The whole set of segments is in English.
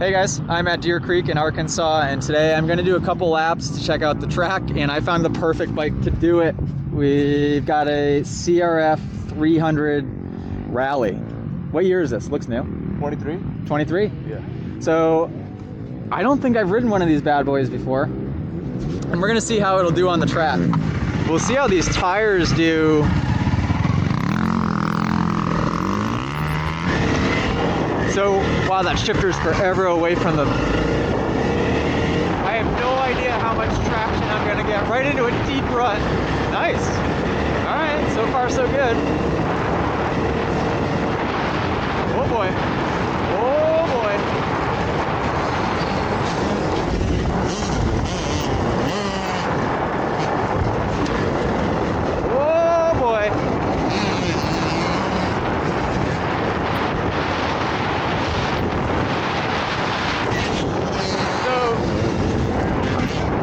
Hey guys, I'm at Deer Creek in Arkansas, and today I'm going to do a couple laps to check out the track, and I found the perfect bike to do it. We've got a CRF 300 Rally. What year is this? Looks new. 23? 23? Yeah. So I don't think I've ridden one of these bad boys before, and we're going to see how it'll do on the track. We'll see how these tires do. So, wow, that shifter's forever away from the... I have no idea how much traction I'm going to get right into a deep rut. Nice. All right, so far so good. Oh boy. Oh boy. Oh boy.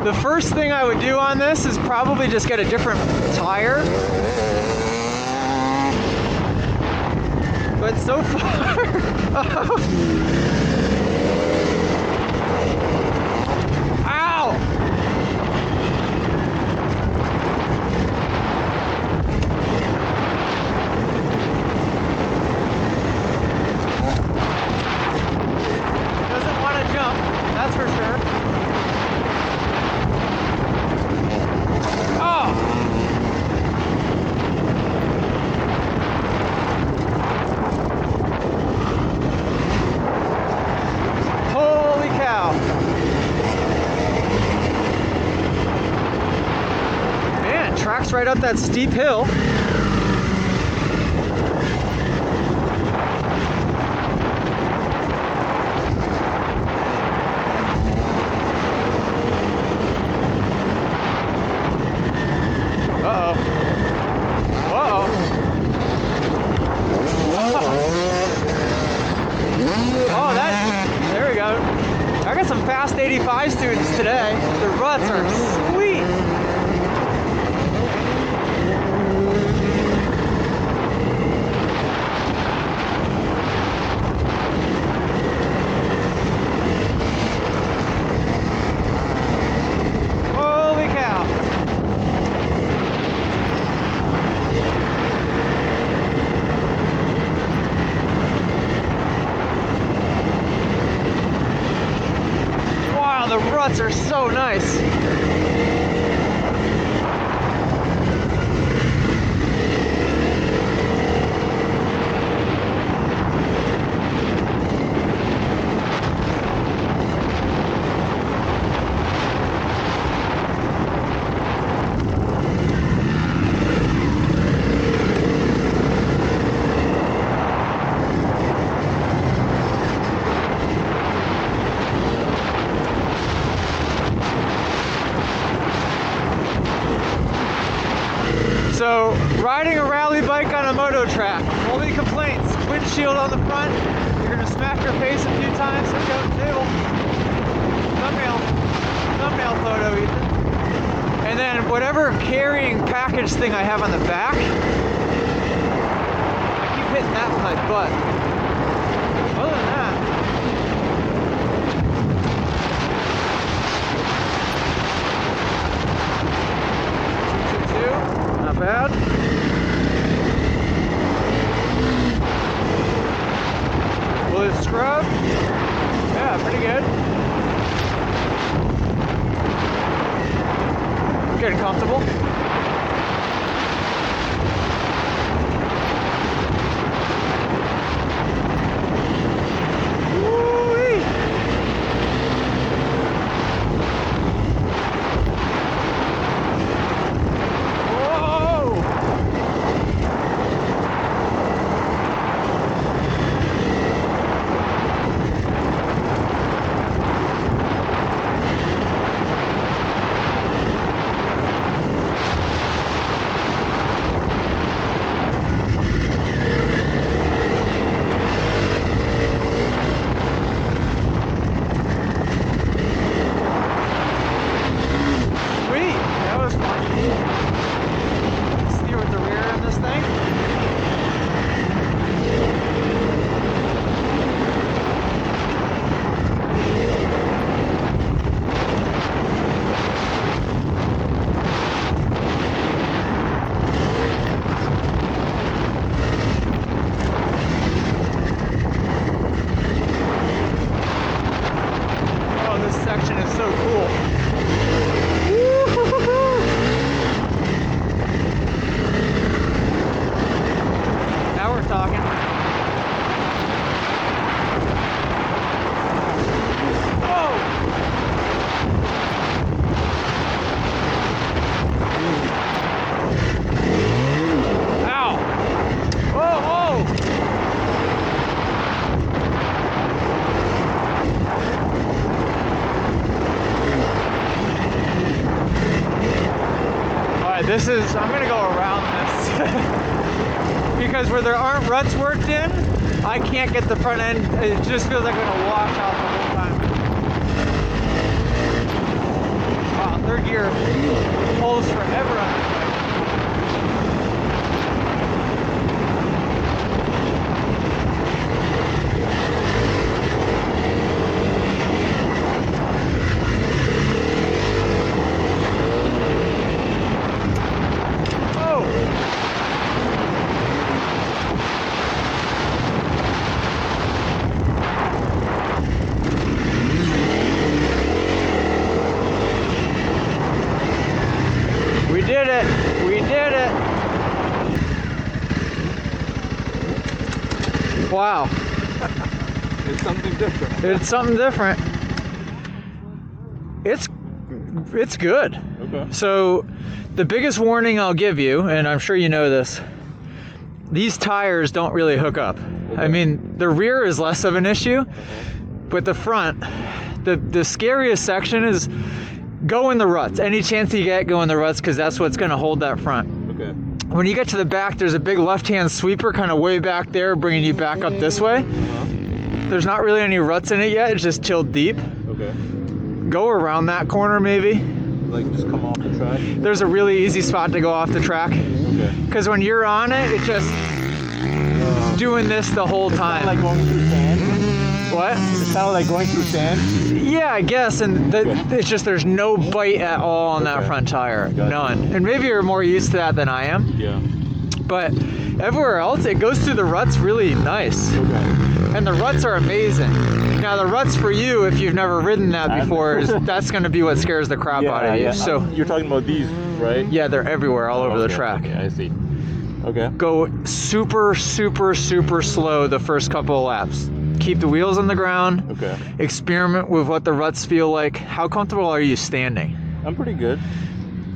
The first thing I would do on this is probably just get a different tire. But so far, ow! Doesn't want to jump, that's for sure. Tracks right up that steep hill. Uh-oh. Uh-oh. Oh, there we go. I got some fast 85 students today. The ruts are sweet. The ruts are so nice. So, riding a rally bike on a moto track, only complaints, windshield on the front, you're going to smack your face a few times, look out the table, thumbnail photo even, and then whatever carrying package thing I have on the back, I keep hitting that with my butt. Other than that, not bad. Will it scrub? Yeah, pretty good. Getting comfortable. I'm gonna go around this. Because where there aren't ruts worked in, I can't get the front end. It just feels like I'm gonna wash out the whole time. Wow, third gear pulls forever on this bike. We did it! We did it! Wow. It's something different. It's something different. It's good. Okay. So the biggest warning I'll give you, and I'm sure you know this, these tires don't really hook up. Okay. I mean, the rear is less of an issue, but the front, the scariest section is go in the ruts. Any chance you get, go in the ruts, because that's what's going to hold that front. Okay. When you get to the back, there's a big left-hand sweeper kind of way back there, bringing you back up this way. There's not really any ruts in it yet. It's just tilled deep. Okay. Go around that corner maybe. Like just come off the track? There's a really easy spot to go off the track. Okay. Because when you're on it, it's just doing this the whole time. Like going through sand? What? It's kind of like going through sand? Yeah, I guess, and it's just there's no bite at all on that front tire. Gotcha. None. And maybe you're more used to that than I am. Yeah. But everywhere else, it goes through the ruts really nice. Okay. And the ruts are amazing. Now the ruts for you, if you've never ridden that before, that's going to be what scares the crap out of you. Yeah. So you're talking about these, right? yeah, they're everywhere, all over the track. Okay, I see. Okay. Go super, super, super slow the first couple of laps. Keep the wheels on the ground. Okay. Experiment with what the ruts feel like. How comfortable are you standing? I'm pretty good.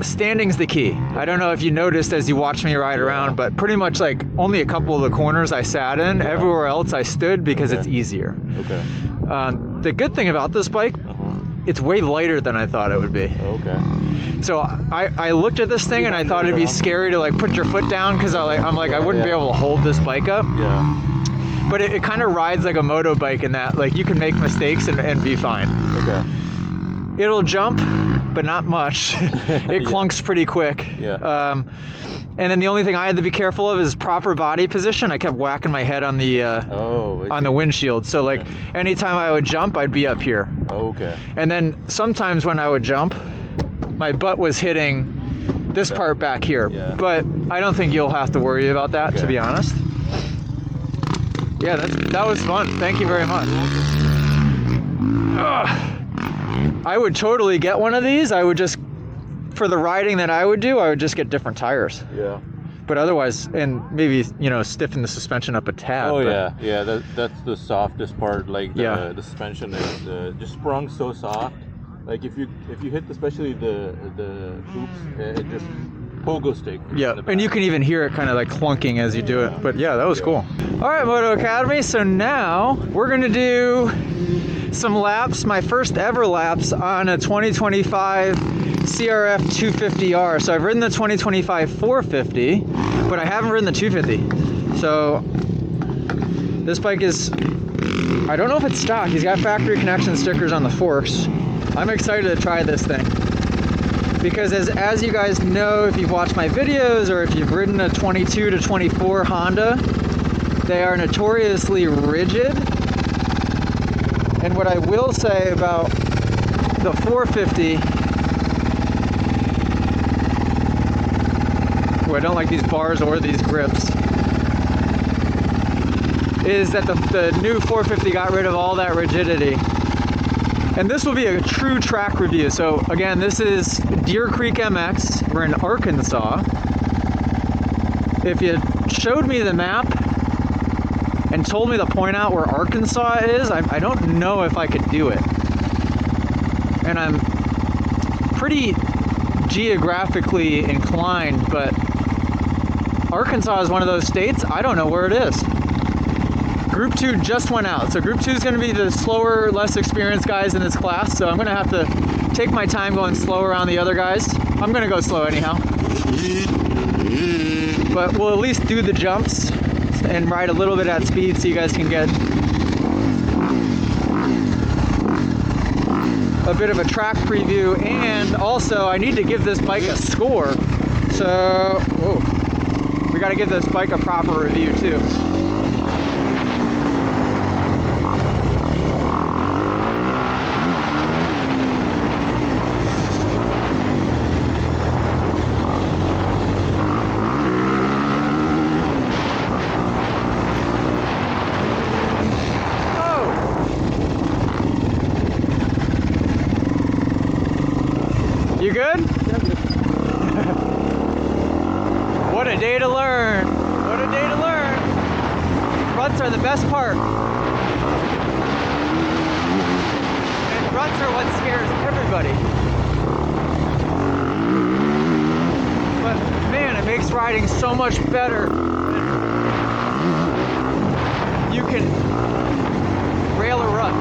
Standing's the key. I don't know if you noticed as you watched me ride around, but pretty much like only a couple of the corners I sat in. Yeah. Everywhere else I stood because Okay. it's easier. Okay. The good thing about this bike, it's way lighter than I thought it would be. Okay. So I looked at this thing and I thought it'd be scary to like put your foot down because I'm like I wouldn't be able to hold this bike up. Yeah. But it kind of rides like a moto bike in that like you can make mistakes and be fine. Okay. It'll jump, but not much. It clunks pretty quick. Yeah. And then the only thing I had to be careful of is proper body position. I kept whacking my head on the windshield. So like anytime I would jump, I'd be up here. Okay. And then sometimes when I would jump, my butt was hitting this part back here. Yeah. But I don't think you'll have to worry about that, to be honest. Yeah, that was fun. Thank you very much. I would totally get one of these. I would just, for the riding that I would do, I would just get different tires. Yeah. But otherwise, and maybe, stiffen the suspension up a tad. Oh, but yeah. That's the softest part. Like the suspension is just sprung so soft. Like if you hit especially the hoops, it just pogo stick. Yeah, and you can even hear it kind of like clunking as you do it. But yeah, that was cool. All right, Moto Academy. So now we're gonna do some laps, my first ever laps on a 2025 CRF 250R. So I've ridden the 2025 450, but I haven't ridden the 250. So this bike is, I don't know if it's stock. He's got factory connection stickers on the forks. I'm excited to try this thing. Because as you guys know, if you've watched my videos or if you've ridden a 22 to 24 Honda, they are notoriously rigid. And what I will say about the 450, I don't like these bars or these grips, is that the new 450 got rid of all that rigidity. And this will be a true track review. So again, this is Deer Creek MX. We're in Arkansas. If you showed me the map and told me to point out where Arkansas is, I don't know if I could do it. And I'm pretty geographically inclined, but Arkansas is one of those states, I don't know where it is. Group 2 just went out. So Group 2 is going to be the slower, less experienced guys in this class. So I'm going to have to take my time going slow around the other guys. I'm going to go slow anyhow. But we'll at least do the jumps and ride a little bit at speed so you guys can get a bit of a track preview. And also I need to give this bike a score, so we got to give this bike a proper review too. You good? What a day to learn. What a day to learn. Ruts are the best part. And ruts are what scares everybody. But man, it makes riding so much better. You can rail a rut.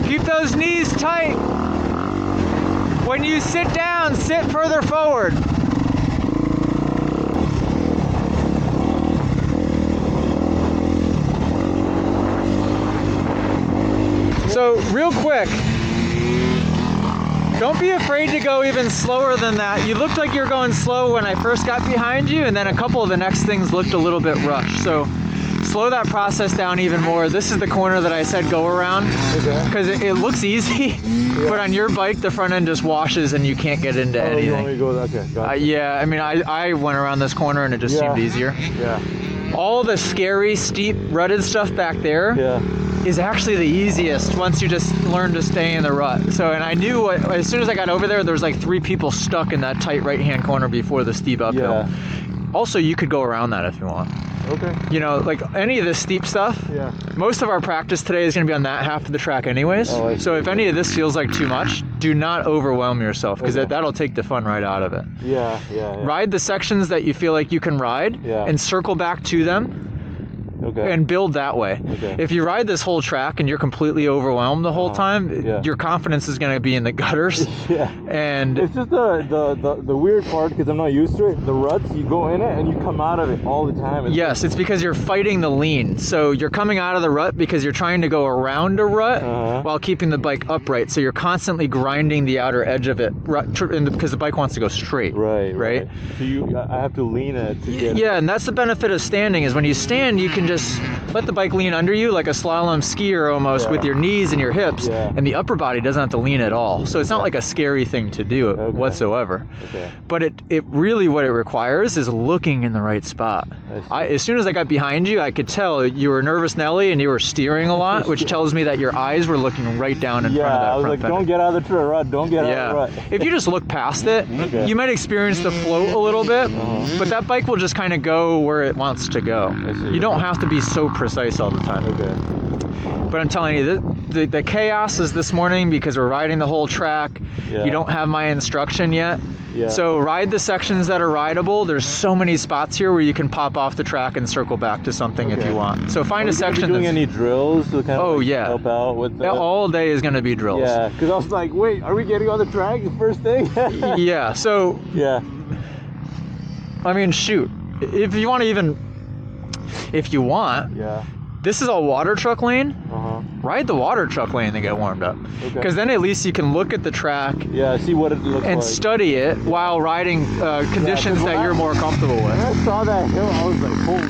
Keep those knees tight. When you sit down, sit further forward. So real quick, don't be afraid to go even slower than that. You looked like you were going slow when I first got behind you, and then a couple of the next things looked a little bit rushed. So slow that process down even more. This is the corner that I said go around, because it looks easy, but on your bike the front end just washes and you can't get into anything. You want me to go? Okay, got it. Yeah, I mean I went around this corner and it just seemed easier. Yeah. All the scary, steep, rutted stuff back there is actually the easiest once you just learn to stay in the rut. So, and I knew as soon as I got over there, there was like 3 people stuck in that tight right-hand corner before the steep uphill. Yeah. Also, you could go around that if you want. Okay. You know, like any of this steep stuff, most of our practice today is going to be on that half of the track anyways. Oh, so if any of this feels like too much, do not overwhelm yourself, because that'll take the fun right out of it. Yeah. Ride the sections that you feel like you can ride and circle back to them. Okay. And build that way. Okay. If you ride this whole track and you're completely overwhelmed the whole time, your confidence is going to be in the gutters. And it's just the weird part, because I'm not used to it. The ruts, you go in it and you come out of it all the time. It's because you're fighting the lean. So you're coming out of the rut because you're trying to go around a rut while keeping the bike upright. So you're constantly grinding the outer edge of it, because the bike wants to go straight. Right. So I have to lean it to get. Yeah, and that's the benefit of standing, is when you stand, you can just let the bike lean under you like a slalom skier almost, with your knees and your hips, and the upper body doesn't have to lean at all. So it's not like a scary thing to do whatsoever. But it really, what it requires is looking in the right spot. As soon as I got behind you, I could tell you were nervous Nelly and you were steering a lot, which tells me that your eyes were looking right down in front of that I was front like, fender. don't get out of the rut, don't get out of the rut. If you just look past it, you might experience the float a little bit, but that bike will just kind of go where it wants to go. You don't have to be so precise all the time. But I'm telling you, the chaos is this morning because we're riding the whole track. You don't have my instruction yet. So ride the sections that are rideable. There's so many spots here where you can pop off the track and circle back to something if you want. So find a section. Are you doing any drills to kind of help out with that? All day is going to be drills. Yeah, because I was like, wait, are we getting on the track the first thing? So I mean, shoot, if you want, this is a water truck lane. Ride the water truck lane to get warmed up, because then at least you can look at the track, see what it looks like, and study it while riding conditions that you're more comfortable with. When I saw that hill, I was like, holy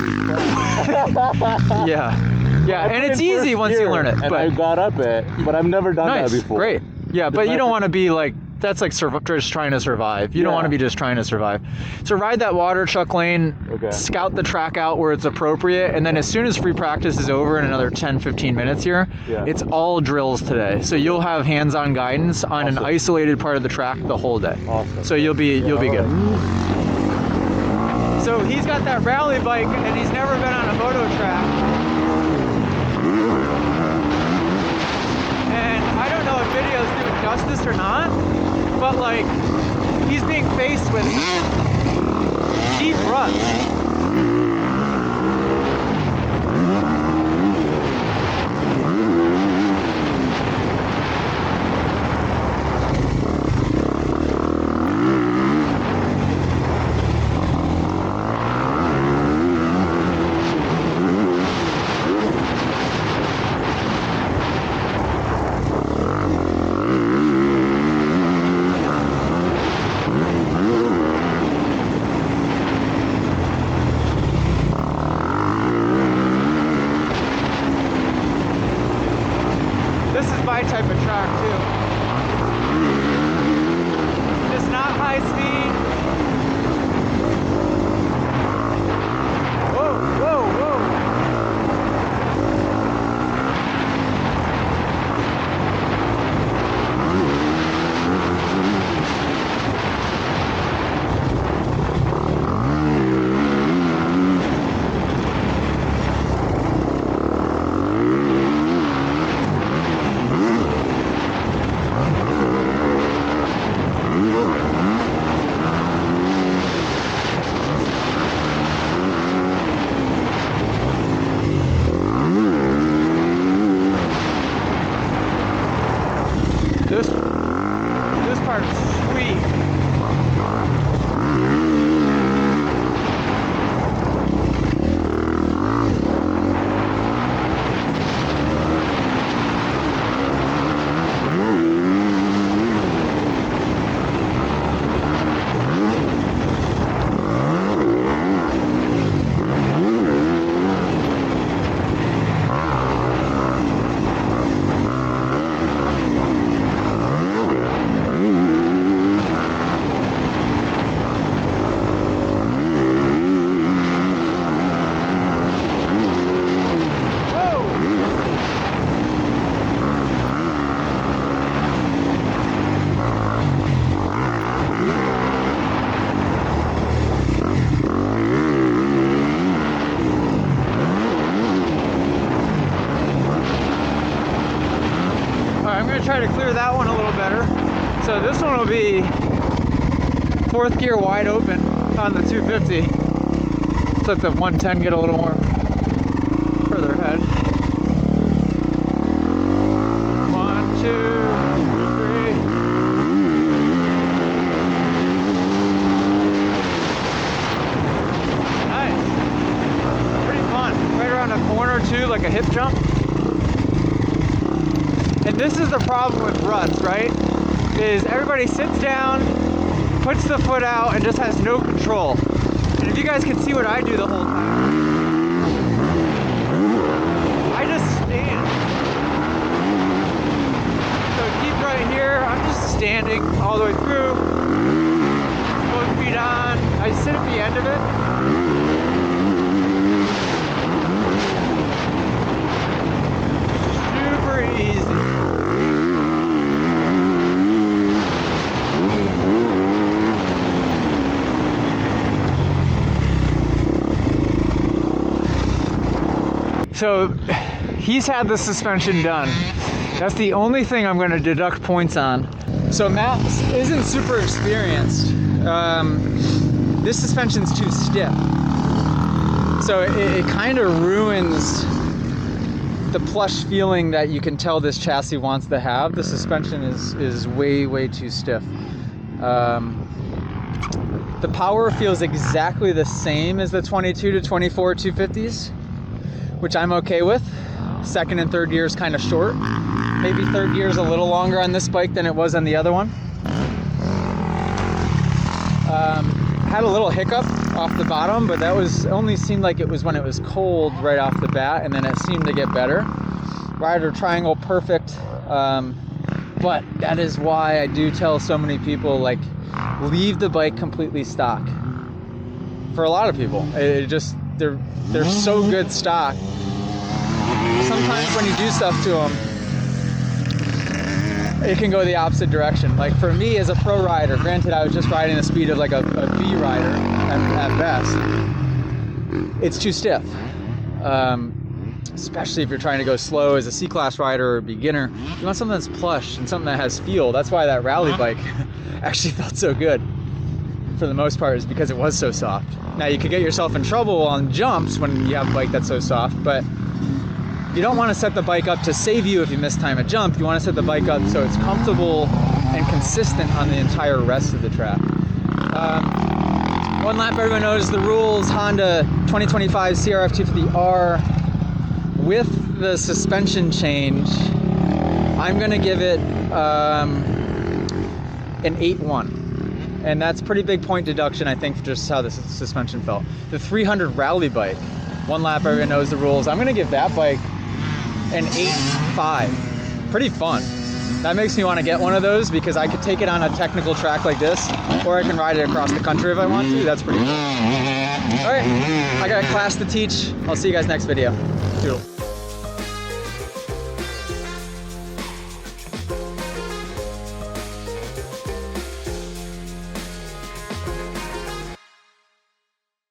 crap. And it's easy once you learn it. And I got up it, but I've never done that before. Great. But you don't want to be like that's like just trying to survive. You don't Yeah. want to be just trying to survive. So ride that water chuck lane, Okay. scout the track out where it's appropriate, and then as soon as free practice is over in another 10-15 minutes here, Yeah. it's all drills today. So you'll have hands-on guidance on an Awesome. isolated part of the track the whole day. Awesome. So you'll be good. Alright. So he's got that rally bike and he's never been on a moto track. And I don't know if video's doing justice or not, but like he's being faced with deep ruts. This is my type of track too. Just not high speed. Whoa, whoa, whoa. This part is sweet. I'm going to try to clear that one a little better. So this one will be fourth gear wide open on the 250. Let's let the 110 get a little more further ahead. 1, 2, 3. Nice. Pretty fun. Right around a corner too, like a hip jump. And this is the problem with ruts, right? Is everybody sits down, puts the foot out, and just has no control. And if you guys can see what I do the whole time, I just stand. So keep right here, I'm just standing all the way through, both feet on. I sit at the end of it. Super easy. So he's had the suspension done. That's the only thing I'm going to deduct points on. So Matt isn't super experienced. This suspension's too stiff. So it kind of ruins the plush feeling that you can tell this chassis wants to have. The suspension is way too stiff. The power feels exactly the same as the 22 to 24 250s, which I'm okay with. Second and third gear is kind of short. Maybe third gear is a little longer on this bike than it was on the other one. Had a little hiccup off the bottom, but that was only seemed like it was when it was cold right off the bat, and then it seemed to get better. Rider triangle perfect. But that is why I do tell so many people, like, leave the bike completely stock. For a lot of people, it just, they're so good stock. Sometimes when you do stuff to them, it can go the opposite direction. Like for me as a pro rider, granted I was just riding the speed of like a B rider at best, it's too stiff. Especially if you're trying to go slow as a C-class rider or a beginner. You want something that's plush and something that has feel. That's why that rally bike actually felt so good for the most part, is because it was so soft. Now you could get yourself in trouble on jumps when you have a bike that's so soft, but you don't want to set the bike up to save you if you miss time a jump. You want to set the bike up so it's comfortable and consistent on the entire rest of the track. One lap, everyone knows the rules. Honda 2025 CRF 250R with the suspension change. I'm going to give it an 8.1. And that's pretty big point deduction, I think, for just how the suspension felt. The 300 rally bike, one lap, everyone knows the rules. I'm going to give that bike an 8.5. Pretty fun. That makes me want to get one of those because I could take it on a technical track like this, or I can ride it across the country if I want to. That's pretty cool. All right, I got a class to teach. I'll see you guys next video. Toodles.